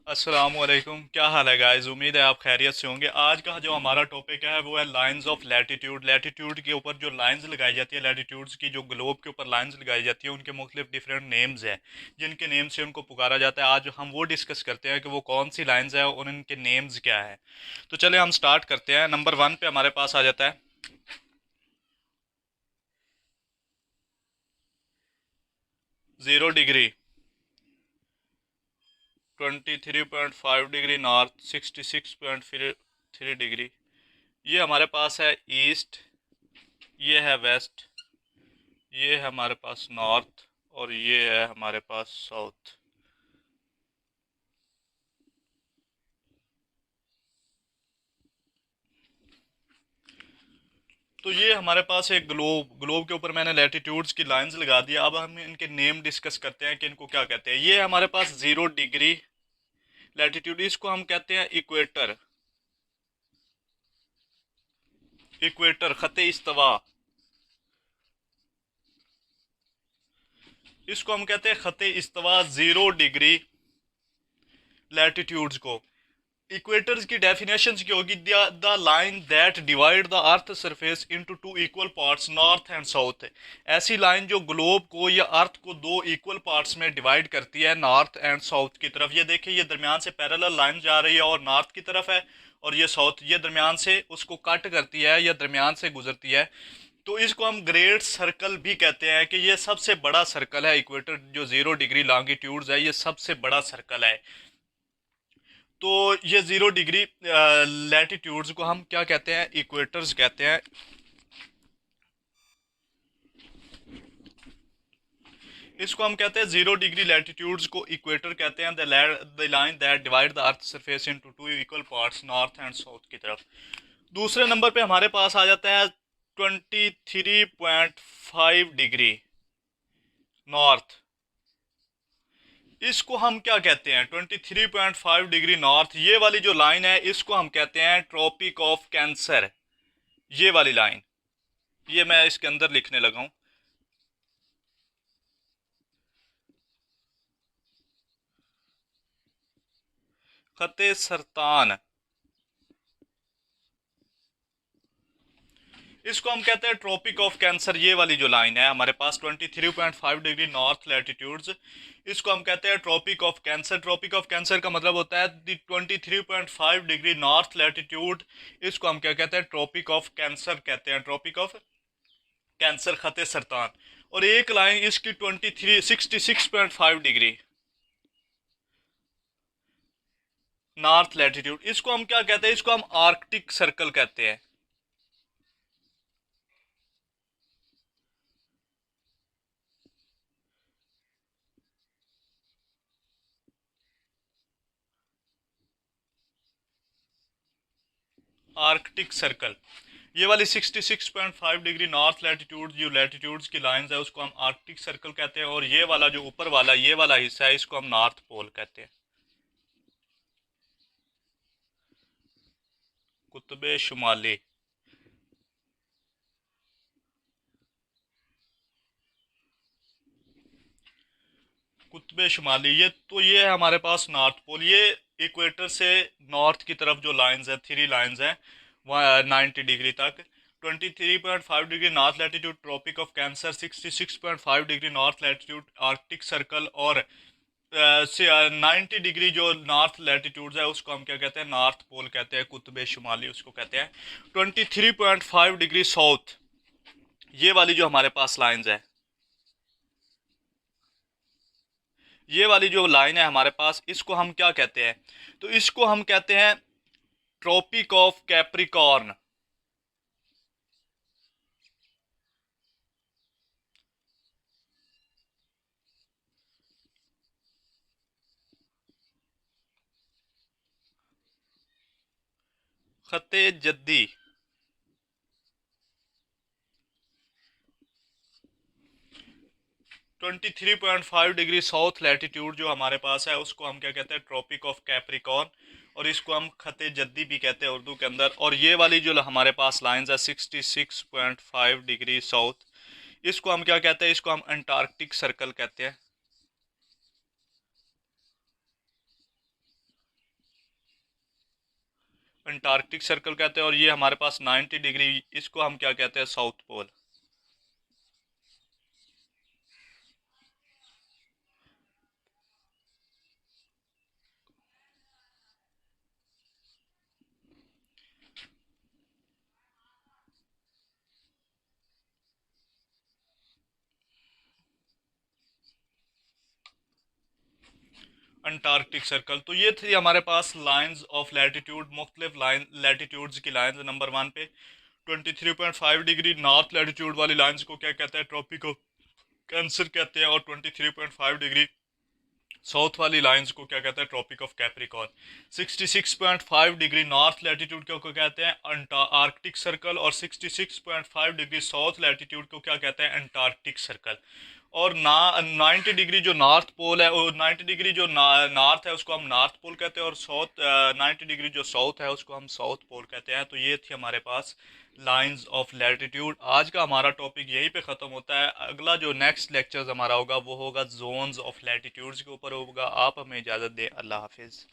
अस्सलामुअलैकुम, क्या हाल है गाइस। उम्मीद है आप खैरियत से होंगे। आज का जो हमारा टॉपिक है वो है लाइंस ऑफ लैटिट्यूड। लैटिट्यूड के ऊपर जो लाइंस लगाई जाती है, लैटिट्यूड्स की जो ग्लोब के ऊपर लाइंस लगाई जाती है, उनके मुख्तलिफ डिफरेंट नेम्स हैं जिनके नेम से उनको पुकारा जाता है। आज हम वो डिस्कस करते हैं कि वो कौन सी लाइंस है और उनके नेम्स क्या है। तो चले हम स्टार्ट करते हैं। नंबर 1 पे हमारे पास आ जाता है 0 डिग्री, 23.5 डिग्री नॉर्थ, 66.3 डिग्री। ये हमारे पास है ईस्ट, ये है वेस्ट, ये है हमारे पास नॉर्थ और ये है हमारे पास साउथ। तो ये हमारे पास एक ग्लोब, ग्लोब के ऊपर मैंने लैटिट्यूड्स की लाइंस लगा दिया। अब हम इनके नेम डिस्कस करते हैं कि इनको क्या कहते हैं। ये हमारे पास 0 डिग्री लैटिट्यूड, इसको हम कहते हैं इक्वेटर। इक्वेटर खते इस्तवा, इसको हम कहते हैं खते इस्तवा 0 डिग्री लैटिट्यूड्स को। इक्वेटर्स की डेफिनेशंस की होगी the line that divide the earth surface into two equal parts north and south. ऐसी लाइन जो ग्लोब को या अर्थ को दो इक्वल पार्ट्स में डिवाइड करती है, नॉर्थ एंड साउथ की तरफ। ये देखिए, ये दरमियान से पैरेलल लाइन जा रही है और नॉर्थ की तरफ है, और ये साउथ, ये दरमियान से उसको कट करती है या दरमियान से गुजरती है। तो इसको हम ग्रेट सर्कल भी कहते हैं कि ये सबसे बड़ा सर्कल है। इक्वेटर जो 0 डिग्री लॉन्गिट्यूड्स है, ये सबसे बड़ा सर्कल है। तो ये 0 डिग्री लैटिट्यूड्स को हम क्या कहते हैं, इक्वेटर्स कहते हैं। इसको हम कहते हैं 0 डिग्री लैटिट्यूड्स को इक्वेटर कहते हैं। The line that divide the earth surface into two equal parts north and south की तरफ। दूसरे नंबर पे हमारे पास आ जाता है 23.5 डिग्री नॉर्थ। इसको हम क्या कहते हैं, 23.5 डिग्री नॉर्थ, ये वाली जो लाइन है इसको हम कहते हैं ट्रॉपिक ऑफ कैंसर। ये वाली लाइन, ये मैं इसके अंदर लिखने लगा हूं, खते सरतान। इसको हम कहते हैं ट्रॉपिक ऑफ कैंसर। ये वाली जो लाइन है हमारे पास 23.5 डिग्री नॉर्थ लैटिट्यूड्स, इसको हम कहते हैं Tropic of Cancer. Tropic of Cancer का मतलब होता है 23.5 डिग्री नॉर्थ लैटिट्यूड। इसको हम क्या कहते हैं, ट्रॉपिक ऑफ कैंसर कहते हैं, ट्रॉपिक ऑफ कैंसर, खते सरतान। और एक लाइन इसकी 66.5 डिग्री नॉर्थ लैटिट्यूड, इसको हम क्या कहते हैं, इसको हम आर्कटिक सर्कल कहते हैं। आर्कटिक सर्कल, ये वाली 66.5 डिग्री नॉर्थ लैटिट्यूड जो लैटिट्यूड्स की लाइंस है उसको हम आर्कटिक सर्कल कहते हैं। और ये वाला जो ऊपर वाला ये वाला हिस्सा है इसको हम नॉर्थ पोल कहते हैं, कुतुब शुमाली। कुतुब शुमाली, ये है हमारे पास नॉर्थ पोल। ये इक्वेटर से नॉर्थ की तरफ जो लाइंस हैं, 3 लाइंस हैं, वह 90 डिग्री तक। 23.5 degree north latitude Tropic of Cancer, 66.5 degree north latitude Arctic Circle, और 90 डिग्री जो नॉर्थ लैटिट्यूड है उसको हम क्या कहते हैं, नॉर्थ पोल कहते हैं, कुतुब शुमाली उसको कहते हैं। 23.5 डिग्री साउथ, ये वाली जो हमारे पास लाइंस है, ये वाली जो लाइन है हमारे पास, इसको हम क्या कहते हैं, तो इसको हम कहते हैं ट्रॉपिक ऑफ कैप्रिकॉर्न। खते जद्दी, 23.5 डिग्री साउथ लैटिट्यूड जो हमारे पास है उसको हम क्या कहते हैं, ट्रॉपिक ऑफ कैप्रिकॉर्न, और इसको हम खते जद्दी भी कहते हैं उर्दू के अंदर। और ये वाली जो हमारे पास लाइंस है 66.5 डिग्री साउथ, इसको हम क्या कहते हैं, इसको हम अंटार्कटिक सर्कल कहते हैं। अंटार्कटिक सर्कल कहते हैं, और ये हमारे पास 90 डिग्री, इसको हम क्या कहते हैं, साउथ पोल। अंटार्कटिक सर्कल, तो ये थी हमारे पास लाइंस ऑफ लैटिट्यूड, मुख्तलिफ लाइन लैटिट्यूड्स की लाइंस। नंबर वन पे 23.5 डिग्री नॉर्थ लैटिट्यूड वाली लाइंस को क्या कहते हैं, ट्रॉपिक ऑफ कैंसर कहते हैं, और 23.5 डिग्री साउथ वाली लाइंस को क्या कहते हैं, Tropic of Capricorn. 66.5 degree north latitude को कहते हैं आर्कटिक सर्कल, और 66.5 डिग्री साउथ लैटिट्यूड को क्या कहते हैं, अंटार्कटिक सर्कल। और 90 डिग्री जो नॉर्थ पोल है, और 90 डिग्री जो नॉर्थ है उसको हम नॉर्थ पोल कहते हैं, और साउथ 90 डिग्री जो साउथ है उसको हम साउथ पोल कहते हैं। तो ये थी हमारे पास लाइंस ऑफ लैटिट्यूड। आज का हमारा टॉपिक यहीं पे ख़त्म होता है। अगला जो नेक्स्ट लेक्चर हमारा होगा वो होगा जोन्स ऑफ लैटिट्यूड्स के ऊपर होगा। आप हमें इजाज़त दें, अल्लाह हाफिज़।